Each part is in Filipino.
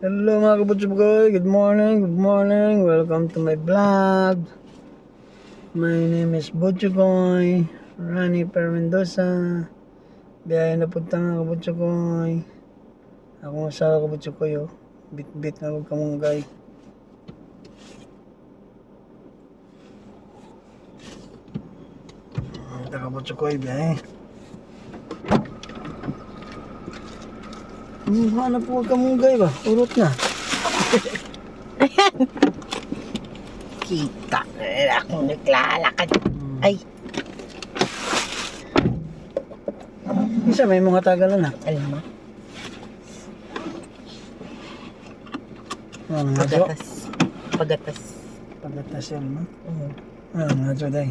Hello mga kabutsuboy, good morning, welcome to my vlog. My name is Butchukoy, Rani Per Mendoza. Biyahe na punta mga kabutsukoy. Ako sa kabutsukoy oh, bit-bit na huwag kamunggay. Punta kabutsukoy, biyahe. Hanap po huwag kamunggay ba? Urot na. Kita akong naglalakad. Ay, Isa may mga tagalan na. alam mo, Ano nga jo? pagatas. Pagkatas yan mo. Mm. Ano nga jo day?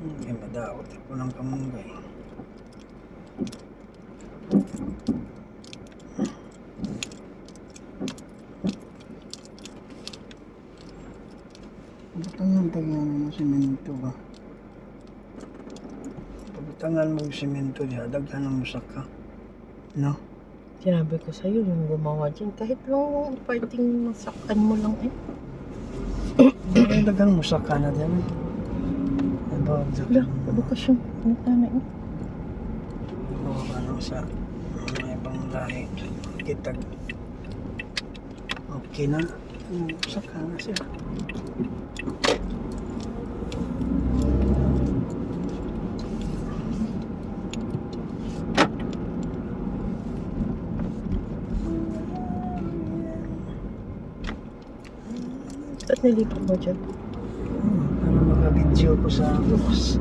Hindi madaot ako ng kamunggay. Pabutangan tagyan mo simento ba? Pabutangan mo simento diha, daghan mo saka. No? Sinabi ko sa'yo, yung gumawa dyan, kahit lang yung parting masakan mo lang eh. Daghan mo saka na diyan. Ano ba? Wala, edukasyon. Ano tana eh? Ano sa mga ibang lahi. Kitag. Okay na. Saka na siya. Ba't nilipat mo dyan? Para maka-video ko sa books.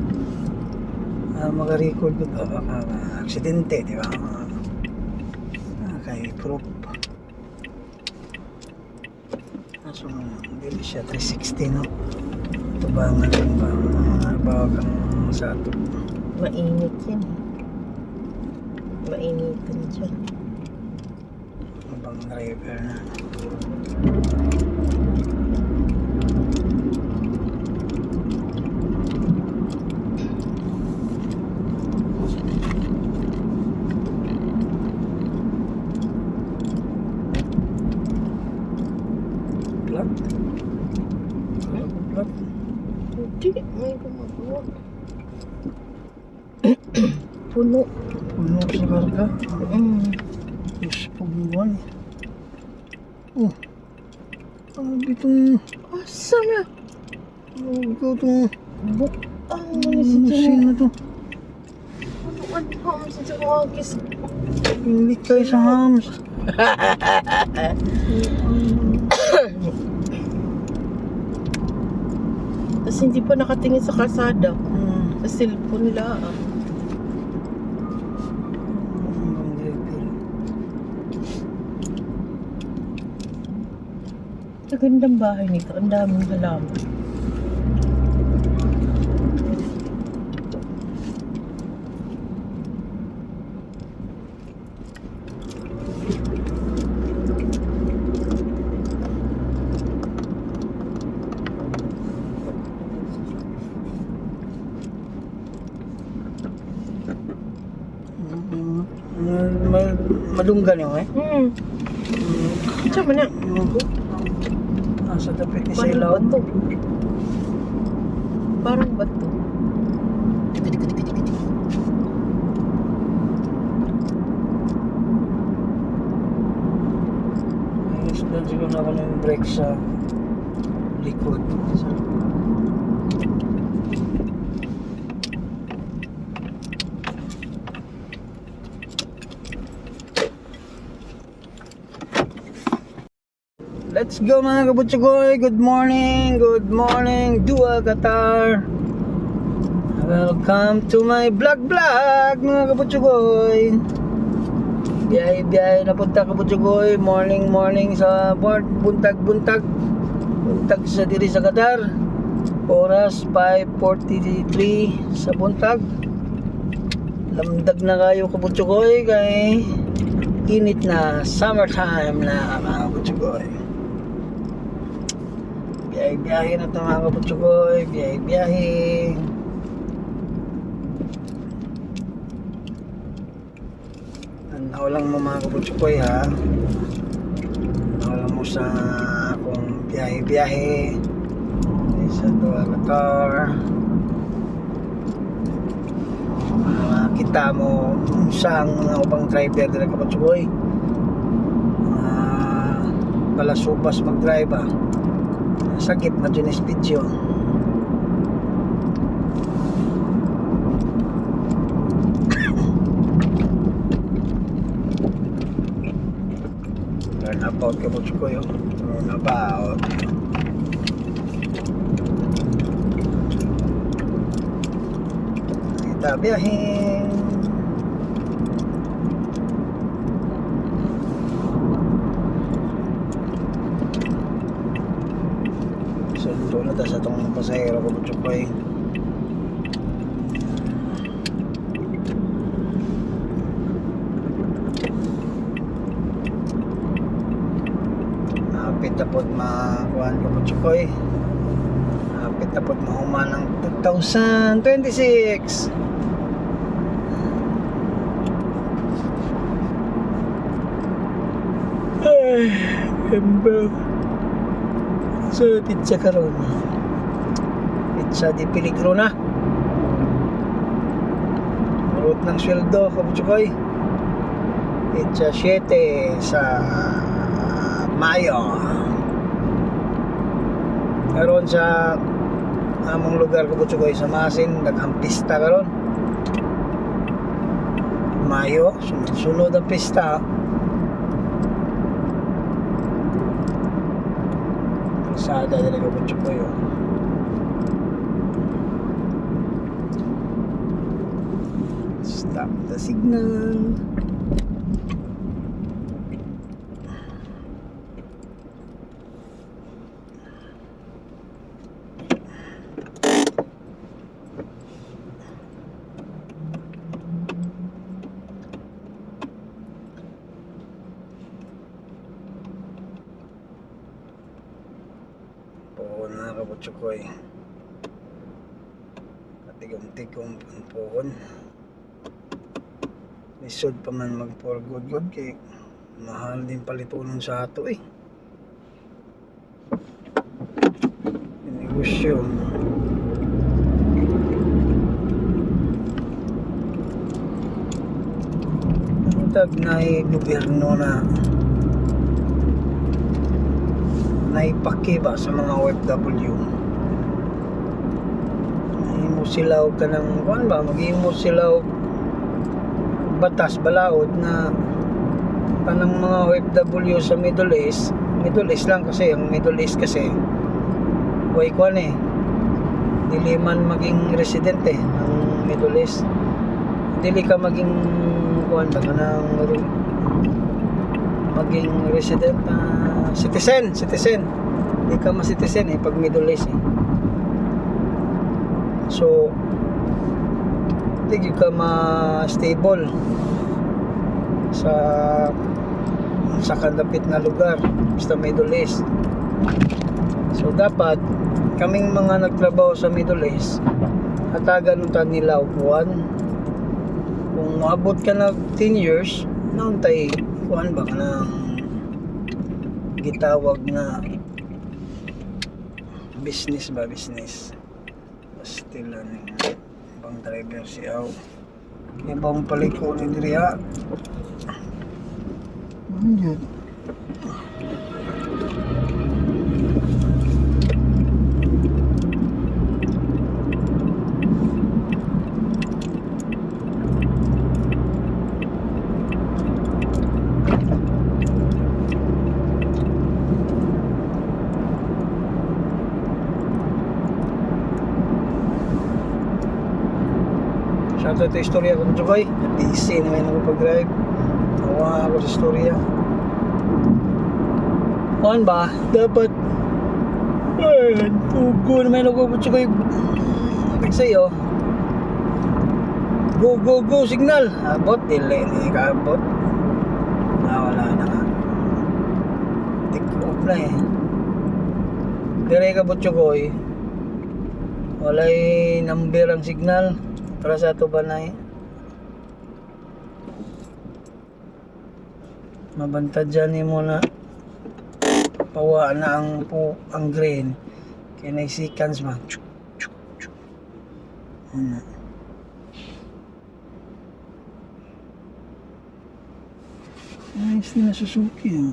Maka-record ko ito. Baka aksidente, di ba? Kay proof. So, hindi siya 360, no? Ito ba nga lang ba? Bawa kang sa ito. Mainit yan eh. Mainitan dyan. Ibang driver na. Plug. Plug. Hindi, may gumagawa. Puno. Puno sa karga. Yes, pag-iwan eh. Oh. Itong... Asa na? Ikaw itong... Bukang mo ni si Sino Jero. to? Ano si Jero Agis? Likay sa hams. Tapos hindi pa nakatingin sa kalsada. Sa cellphone lang. Magandang bahay nito. Ang daming halaman. Madunggan yun eh. Diyan mo na. Nasa tapit ni Parang Silaw. bato. Parang bato. Ayos doon siguro na ako ng brake sa likod. Let's go mga kabutsugoy. Good morning, Dua Qatar. Welcome to my vlog mga kabutsugoy. Biyahe na punta kabutsugoy. Morning sa buntag sa diri sa Qatar. Oras 5:43 sa buntag. Lamdag na kayo kabutsugoy kay init na, summertime na mga kabutsugoy. Biyahe na ito mga kaputsugoy. Biyahe. Nawalang mo mga kabutsukoy ha. Nawalang mo sa akong biyahe-biyahe sa Dualatar. Kita mo sa mga ubang driver dito kabutsukoy. Palasubas mag-drive ha. Sakit na dyan video. Learn about kabutsukoy. Learn about. Kita biyahin. Sundo na ta sa itong pasahero kabutsukoy. Napit na po makuhaan kabutsukoy. Napit na po mahuma ng 2026. Ay, ember. So, pizza karon. Pizza di peligro na. Urot ng sweldo, kabutsukoy. Pizza 7 sa Mayo. Karon sa among lugar kabutsukoy sa Masin, daghang pista karon. Mayo, sunod ang pista. Sada talaga kabutsukoy. Stop the signal. Pohon na kabutsukoy. Katigom-tigom ang pohon. Lisod pa man mag-forgod-god kay mahal din palitunon sa ato eh. Negosyo. Ang tag na gobyerno na naipaki ba sa mga OFW. Mahimo sila og kanang kuan ba, maghimo sila og batas balaod na kanang mga OFW sa Middle East lang kasi ang Middle East kasi way kuan eh, dili man maging residente ang Middle East, dili ka maging kuan ba kanang maging resident, citizen di ka ma-citizen eh pag Middle East eh. So di ka ma-stable sa kalapit na lugar basta Middle East. So dapat kaming mga nagtrabaho sa Middle East hatagan unta nila upuan. Kung maabot ka na 10 years nauntay kuan ba kanang gitawag na business still ano ibang driver siya ibang paliko ni diriya yun. Shoutout to istorya ko dito koy. Busy naman ako pag-drive. Nawa ako sa istorya. Kuan ba? Dapat tugo naman ako dito koy. Sa'yo. Go signal. Abot dili ni kaabot. Wala na nga. Take off na eh. Dire ka butyo koy. Walay number ang signal. Para sa ito ba na eh? Mabantad dyan mo na pawa na ang grain. Kaya na seconds man. Chuk, chuk, chuk. Ano. Ayos na Suzuki. Oh.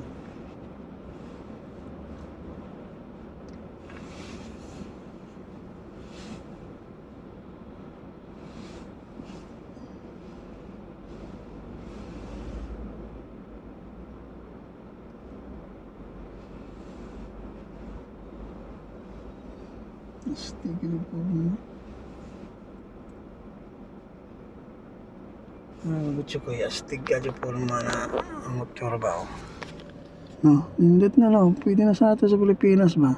Astig na po mo. Gusto ko astig ka dyan po naman na motor ba? No, nindot na lang. Pwede na sa ato sa Pilipinas ba?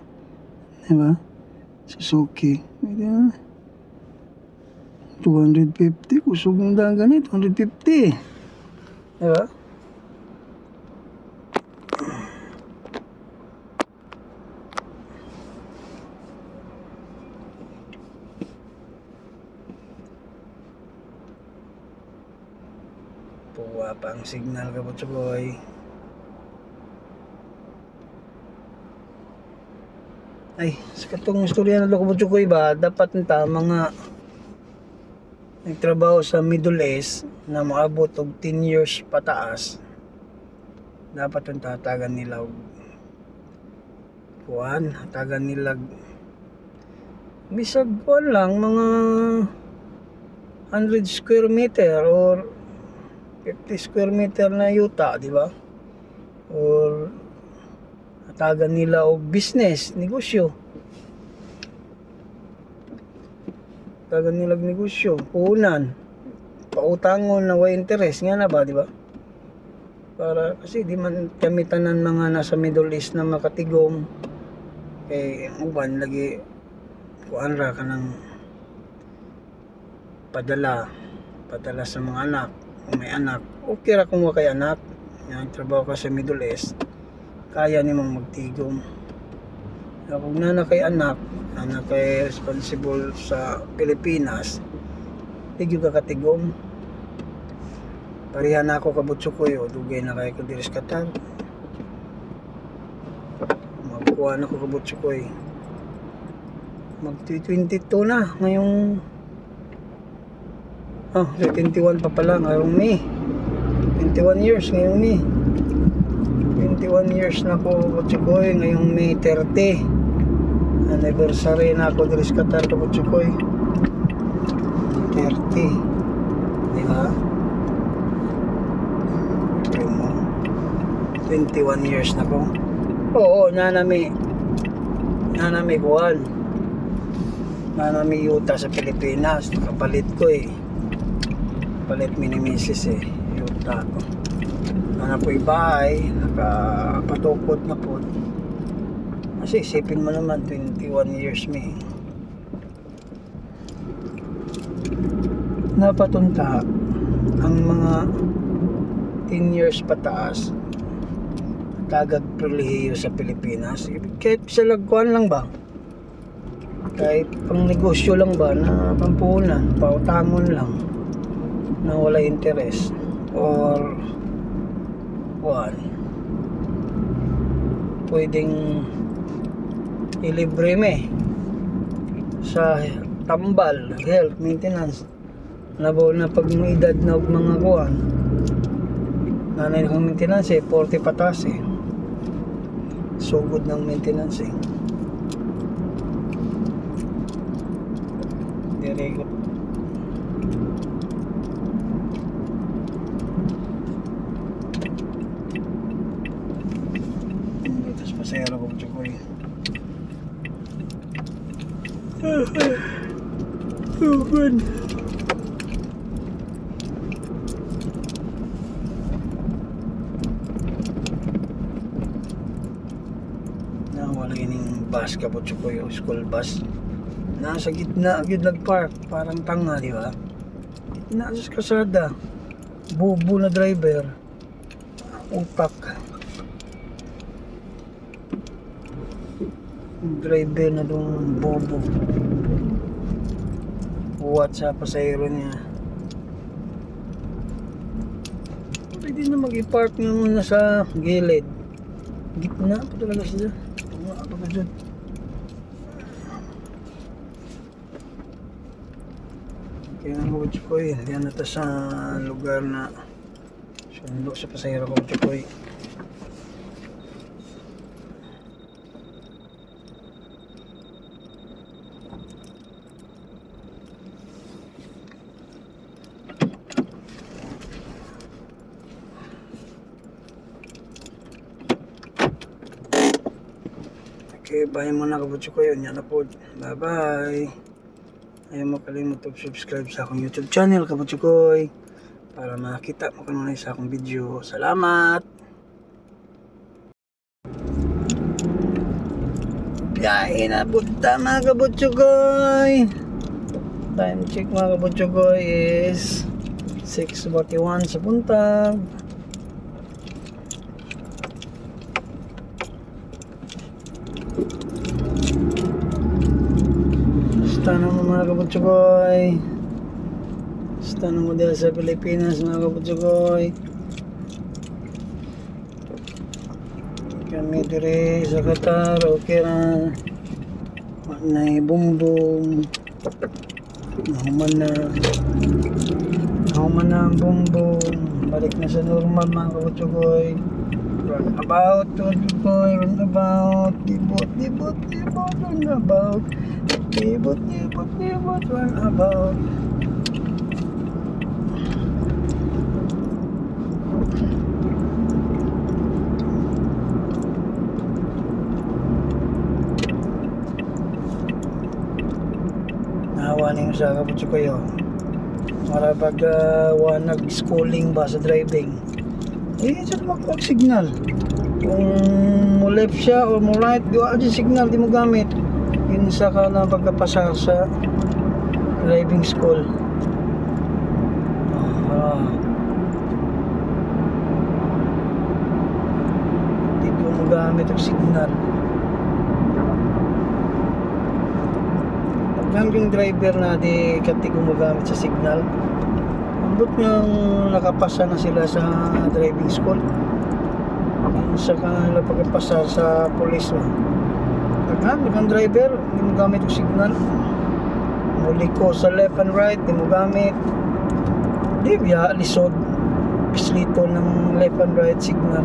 Diba? Suzuki. Pwede na. 250. Kusog ng dagan eh. 250. Diba? Puwa pa ang signal ka po boy. Ay, sa katong istorya na ko po ba, dapat nita mga nagtrabaho sa Middle East na maabot og 10 years pataas. Dapat yung tatagan nila kuan, hatagan nila bisag kuan lang mga 100 square meter or 50 square meter na yuta, di ba? Or hatagan nila og business, negosyo. Hatagan nila og negosyo, puhunan, pautangon na way interest nga na ba, di ba? Para kasi di man kami tanan mga nasa Middle East na makatigom kay uban lagi kuan ra ka ng padala sa mga anak. Kung may anak, okay ra kung kay anak. Yung trabaho ka sa Middle East, kaya nimong magtigom. Kung nana kay anak kay responsible sa Pilipinas, tigyo ka katigom. Parihan ako kabutso ko yo, dugay na kay ko diri sa Qatar. Magkuha na ko kabutso ko eh. Mag 22 na ngayong 21 pa pala ngayong May. 21 years ngayong May. 21 years na ako Butsukoy ngayong May 30. Anniversary na ako diri sa Qatar Butsukoy. 30. Di ba? 21 years na ko. Oo, nanami kuhan. Nanami yuta sa Pilipinas. Nakapalit ko eh. Palit minimisis eh yuta ko na po ibahay nakapatukod na po kasi isipin mo naman 21 years may napatunta ang mga 10 years pataas tagag prilehiyo sa Pilipinas kahit sa lagkuhan lang ba kahit pang negosyo lang ba na pampunan pautangon lang na wala interest or pwedeng ilibre me sa tambal, health, maintenance na pag may edad na mga kuhan nanay ng maintenance 40 patas sugod ng maintenance very good. Pasayro ko Butsukoy. Oh man. Nawala yung bus ka Butsukoy, school bus. Nasa gitna, agad nag-park, parang tanga, di ba? Gitna sa kasada. Bubo na driver. Utak. Driver na dong bobo. Buwat sa pasayro niya. Pwede na mag-i-park nyo muna sa gilid. Gitna pa talaga siya. Mga pa ba dyan? Kaya nga ko Chukoy, yan na ta sa lugar na sundo sa pasahero ko Chukoy. Okay, bye muna kabutso ko yun. Yan na po. Bye bye. Ayaw mo kalimut subscribe sa akong YouTube channel kabutso ko para makita mo kanunay sa akong video. Salamat! Biyahe na punta mga kabutso ko. Time check mga kabutso ko is 6:41 sa buntag. Tanong mo mga kabutsugoy. Tanong mo dito sa Pilipinas mga kabutsugoy. Kami diri sa Qatar, okay na. Manay bumbong. Nahuman na ang bumbong. Balik na sa normal mga kabutsugoy. Run about, kabutsugoy. Run about. Dibot, run about. Dibot, run about. Nahawa na yung sa kabutso kayo. Para pag nag-schooling ba sa driving, siya magpag-signal. Kung mo left siya o mo right, di wala dyan signal, di mo gamit. Yun sa ka na pagkapasa sa driving school. Di mo gamit ang signal. Pag yung driver na di kati gumagamit sa signal, ambot niyang nakapasa na sila sa driving school. Yun sa kanila pagkapasa sa police. Ang driver, hindi mo gamit yung signal. Muli ko sa left and right, hindi mo gamit. Hindi, biya, lisod. Pislito ng left and right signal.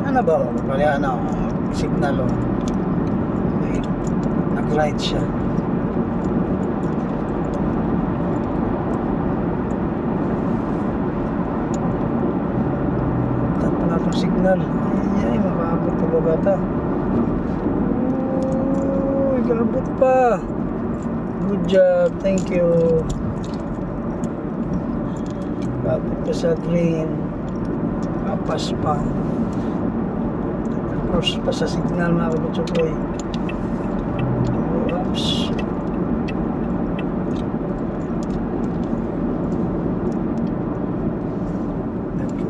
Ano ba? Kaya ano, signal o. Nag-right siya. Tapa na itong signal. Ay, makaabot ka ba bata? Kabot pa. Good job, thank you. Kabot pa sa green. Kapas pa. Cross pa sa signal mga kabutsukoy. Oops.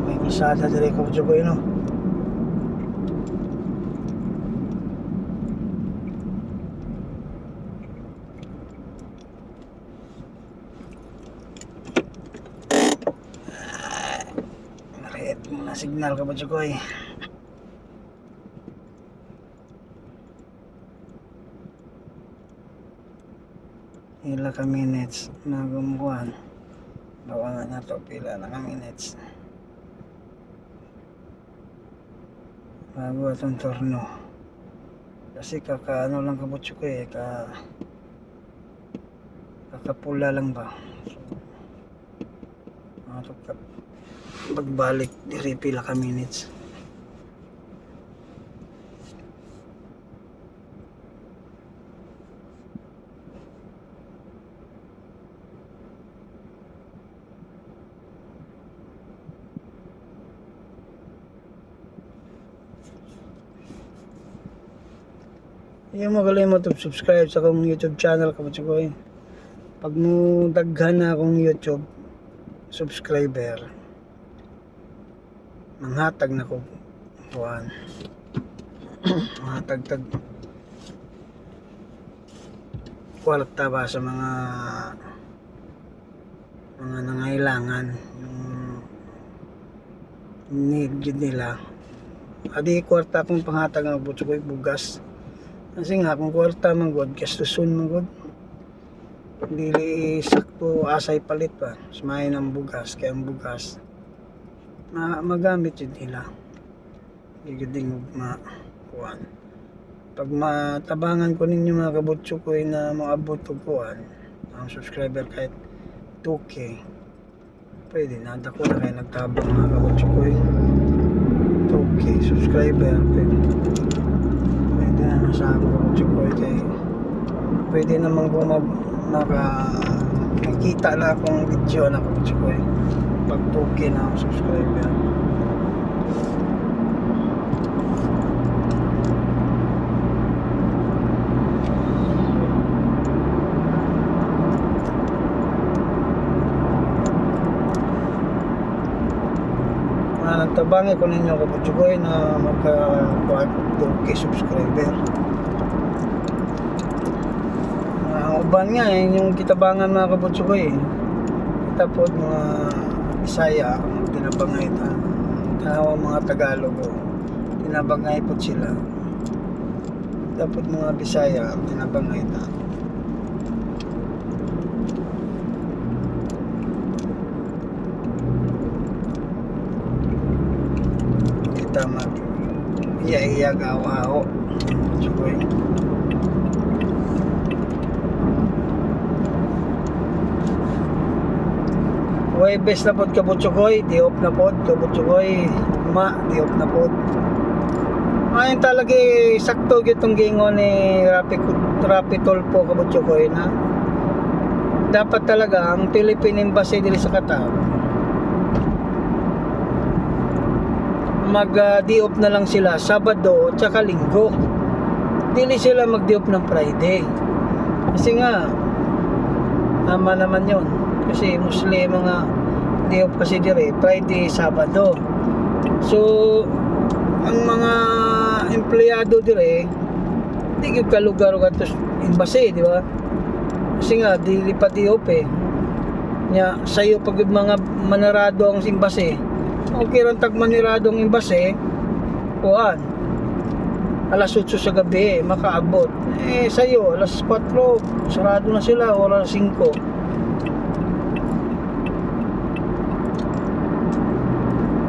May kalsada dire kabutsukoy no. Signal ka ba Chukoy? Ila ka minutes na gumukuhan. Bawa nga na to pila na ka minutes. Bago itong torno. Kasi kakaano lang ka ba Chukoy? Kakapula lang ba? So, pagbalik diri pila ka minutes. Yung magaling mo to subscribe sa akong YouTube channel kabutsukoy. Pag mo daghan na akong YouTube subscriber, manghatag na ko buwan. Manghatag kwarta ba sa mga nangailangan, yung need yun nila. Adi kwarta akong panghatag ng butsukoy bugas. Kasi nga kung kwarta man god gastuson man god. Dili sakto asay palit pa. Sumayin ang bugas kaya ang bugas magamit yun nila. Gigiding kuan. Pag matabangan ko ninyo mga kabutsukoy na maabot og kuan ang subscriber kahit 2K, pwede na dako na kayo nagtabang mga kabutsukoy. 2K subscriber pwede na nasa ako kabutsukoy kay pwede naman kung nakikita na akong video na kabutsukoy pag 2K na ang subscriber. Tabangi ko ninyo kabutsukoy na magka-2K subscriber. Ang uban nga yung kitabangan mga kabutsukoy tapos mga Bisaya ang tinabangay ta tanawa mga Tagalog tinabangay po sila tapos mga Bisaya ang tinabangay ta. Tama iya gawa Butsukoy. Huwebes na pod kabutsukoy, di-off na pod kabutsukoy, di-off na pod. Ayun talaga sakto gitong gingon ni Rapi Tulfo kabutsukoy na dapat talaga ang Philippine Embassy dili sa Qatar mag-di-off na lang sila Sabado at saka Linggo. Dili sila mag-di-off ng Friday. Kasi nga ama naman yon. Kasi Muslim mga di-off kasi dire Friday, Sabado. So ang mga empleyado dire di gyud ka lugar gatos embassy, di ba? Kasi nga dili pa di-off nya sayo pag mga manarado ang embassy. Okay ron tag maniradong imbase kuan alas 8 sa gabi makaabot sayo alas 4 sarado na sila o alas 5.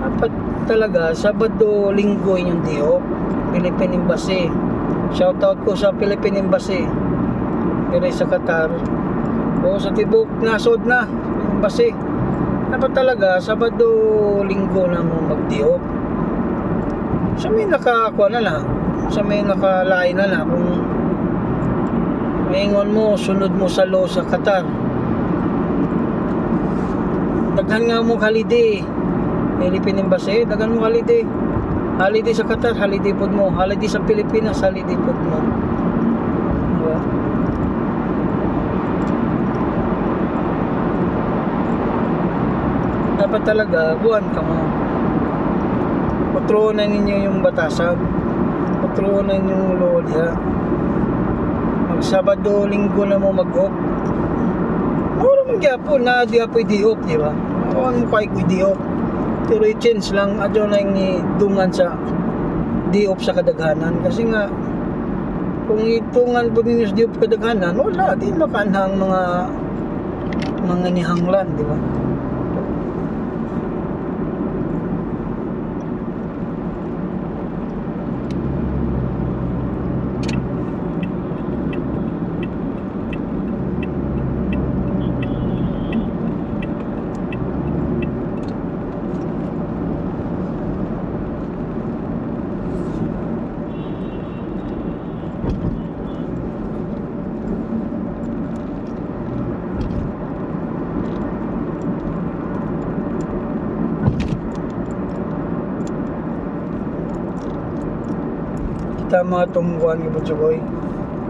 Dapat talaga Sabado Linggo yung diop Philippine Embassy. Shoutout ko sa Philippine Embassy dire sa Qatar o sa tibok nasod na embassy. Dapat talaga Sabado Linggo na mo mag-diop. Sa may nakakuha na lang, sa may nakalain na lang kung maingon mo sunod mo sa law sa Qatar. Daghan nga mo holiday Philippine Embassy, daghan mo holiday sa Qatar, holiday pod mo, holiday sa Pilipinas, holiday pod mo, diba? Dapat talaga buwan ka mo patronan ninyo yung batasan, patronan yung law niya. Mag Sabado Linggo na mo mag-off wala man gyapon na di apoy di-off, di ba? Ano kay ko di-off pero i-change lang adyo na yung dungan sa di-off sa kadaghanan. Kasi nga kung itungan po ninyo sa di-off kadaghanan wala di makanhang mga nihanglan, di ba? Kita mga tungguan ni Butsukoy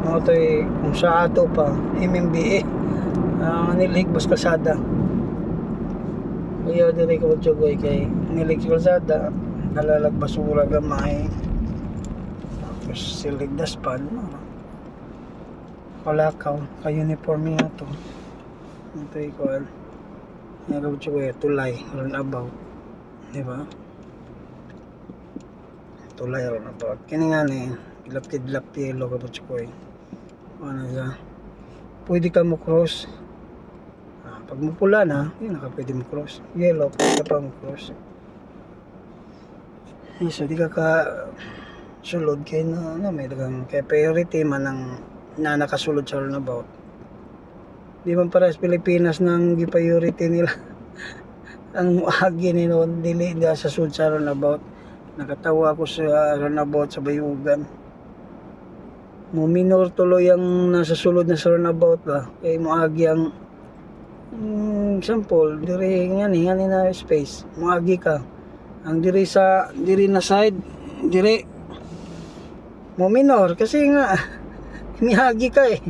mga to'y kung sa ato pa MMBA niligbas kalsada kaya dire ko Butsukoy kay niligbas kalsada nalalag basura gamay tapos siligdas pan kalakaw ka uniform niya to ito'y kuhan nga Butsukoy tulay runabout, di ba? tulay runabout. Kini nga ni, gilap-kidlap yelo kabutsukoy. Ano siya? Pwede ka mo cross. Pag mapula na, yun naka pwede mo cross. Yellow, pwede ka pa mo cross. So di ka sulod kay may dagang kay priority man ang nakasulod sa runabout. Di man para sa Pilipinas nang gi-priority nila. Ang agi ni noon dili sa sulod sa runabout. Nakatawa ako sa runabout sa Bayugan. Mo minor tuloy ang nasa sulod na sa runabout ba. Kay moagi ang example, diri nga ni na space. Moagi ka. Ang diri na side, diri mo minor kasi nga mihagi ka eh.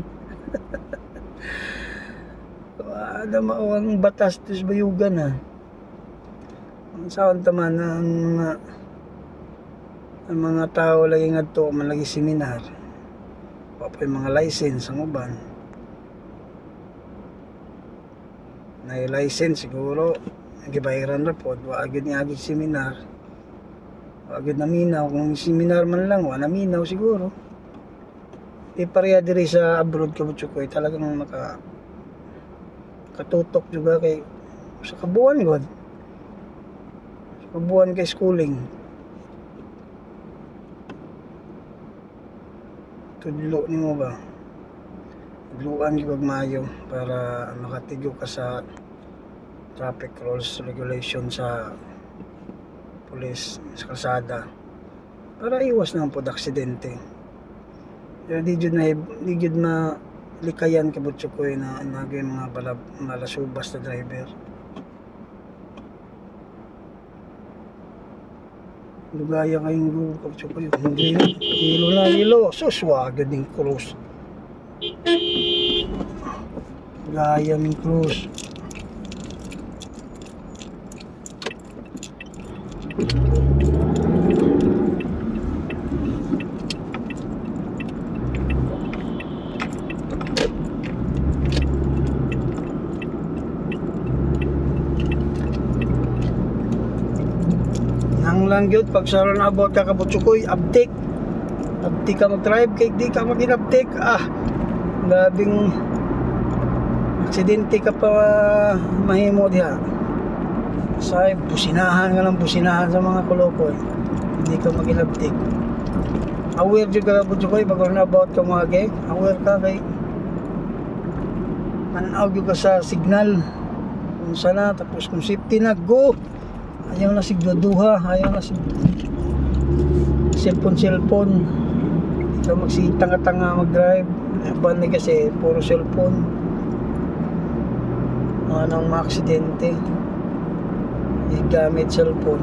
Ada mao ang batas tus Bayugan ha. Ang saon taman ang mga tao lagi ngadto man lagi seminar. Wa pa mga license ang uban. Na license siguro gibayaran ra pod wa agad ni agi seminar. Wa agad naminaw kung seminar man lang wa naminaw siguro. Di pareha diri sa abroad kabutsukoy talagang katutok juga kay sa kabuan god. Sa kabuan kay schooling. Tudlo nimo ba? Tudloan gyud mayo para makatigo ka sa traffic rules regulation sa police sa kalsada para iwas na pod aksidente. Pero di jud malikayan kabutsukoy na nagay mga malasubas na driver. Lugaya kayong go kabutsukoy. Hindi hilo suswa agad ng cruise. Gaya ng cruise. Nang lang yun, pag sa runabout ka kabutsukoy, abtik ka mag-drive, kaya di ka mag-inabtik. Labing aksidente ka pa mahimo diha. Say, businahan sa mga kulokoy. Hindi ka mag-inabtik. Aware dyan ka kabutsukoy, pag runabout ka mga aware ka kay manaw ka sa signal. Kung sana, tapos kung safety na, go! Ayaw na sigduduha, ayaw na cellphone. Hindi ka magsitanga-tanga mag-drive. Bani kasi, puro cellphone. Anong mga aksidente. Gamit cellphone.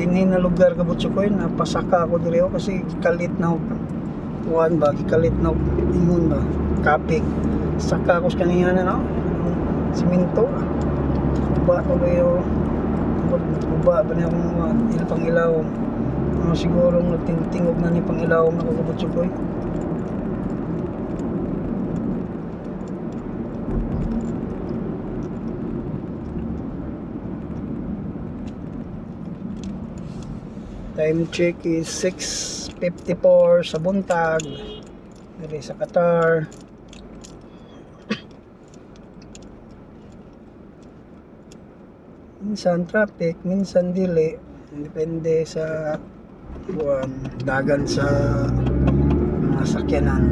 Dinhin na lugar kabutsukoy, napasaka ako diri kasi gikalit na gikalit na ingon ba, kapik. Saka ako sa kanina no, siminto. Uba ko kayo, uba ba niya akong pangilaw. Siguro nagtingog na ni pangilaw na kabutsukoy. Time check is 6:54 sa buntag diri sa Qatar. Minsan traffic, minsan dili, depende sa dagan sa mga sakyanan.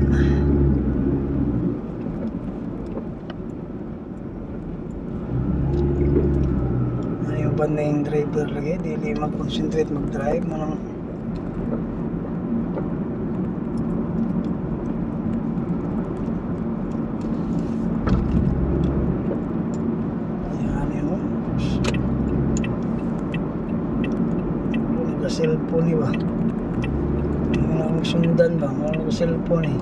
Ayaw ba na yung driver lagi, dili mag-concentrate mag-drive manang cellphone ba? Ang sundan ba? Ang cellphone eh.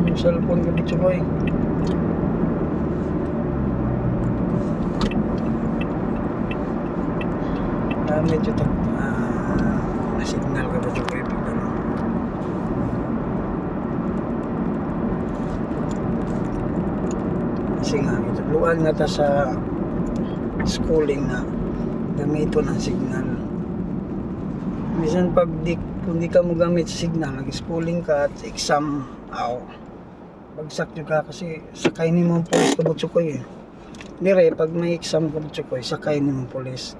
Ang cellphone ka bitso ko eh. Medyo Kasi nga, ituluan nga ta sa schooling na gamito ng signal. Minsan kung di ka mo gamit sa signal, nag-schooling ka at exam, bagsak yun ka kasi sakay ni mong pulis kabutsukoy eh. Dire, pag may exam kabutsukoy, sakay ni mong pulis.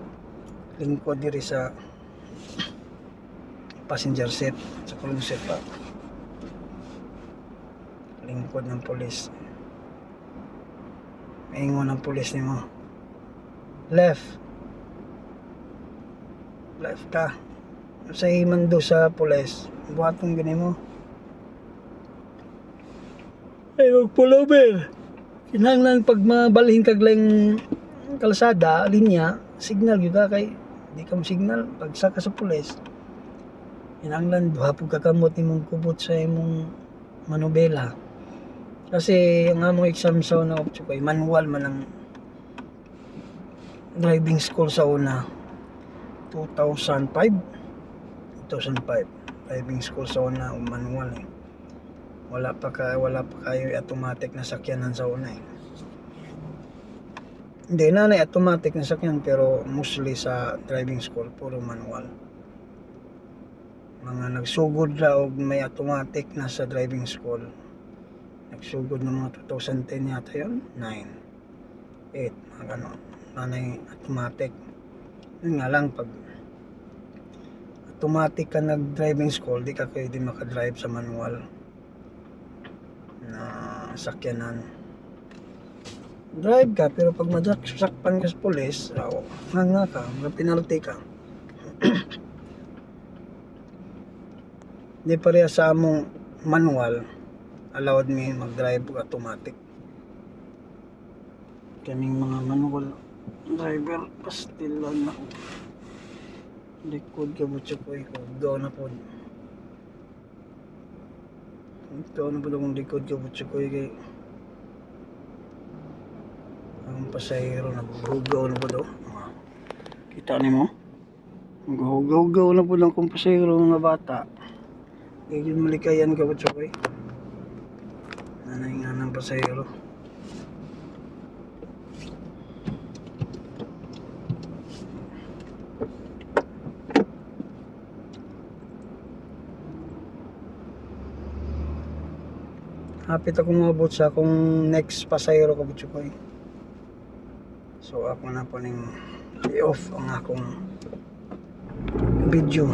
Lingkod diri sa passenger seat, sa crew seat pa. Lingkod ng pulis. Maingon ng pulis ni mo. Left ka. Sa imando sa pulis, buhatong gani mo. Ay, mag-pull over. Kinahanglan pag mabalhin kag lang kalsada, linya, signal yun ka kay di ka mo signal pag saka sa pulis. Kinahanglan duhapog kakamot imong kubot sa imong manobela. Kasi yung among exam sa una ko manual man ang driving school sa una 2005 driving school sa una manual eh. Wala pa kayo automatic na sakyanan sa una eh. Hindi na automatic na sakyan pero mostly sa driving school puro manual. Mga nagsugod ra og may automatic na sa driving school. Nagsugod ng mga 2010 yata yun, 9, 8, mga ganon. Nanay automatic. Yun nga lang pag automatic ka nag-driving school, di ka pwede makadrive sa manual na sakyanan. Drive ka, pero pag masakpan ka sa pulis, nga ka, penalty ka. Di pareha sa among manual, allowed me mag-drive automatic. Kaming mga manual driver, pastilan na. Likod ka butya ko, ikaw na po. Ikaw na po akong likod ka butya ko, kay ang pasahero naghugaw na po daw. Kita ni mo? Naghugaw na po lang kung pasahero nga bata. Kaya yun malikayan ka butya ko. Nanay nga ng pasahero. Hapit ako mabot sa akong next pasahero ka butya ko. So ako na po ning i-off ang akong video.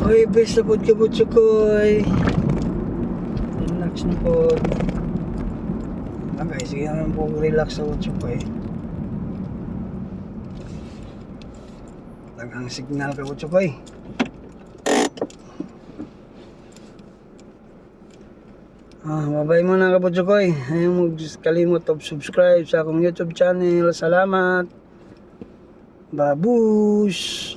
Oy, best na po kabutso ko ay relax na po. Okay, sige naman po relax sa butso ko eh. Tagang signal ka butso ko eh. Babay muna ka butso ko eh. Ayaw mag-kalimot of subscribe sa akong YouTube channel. Salamat. Babush!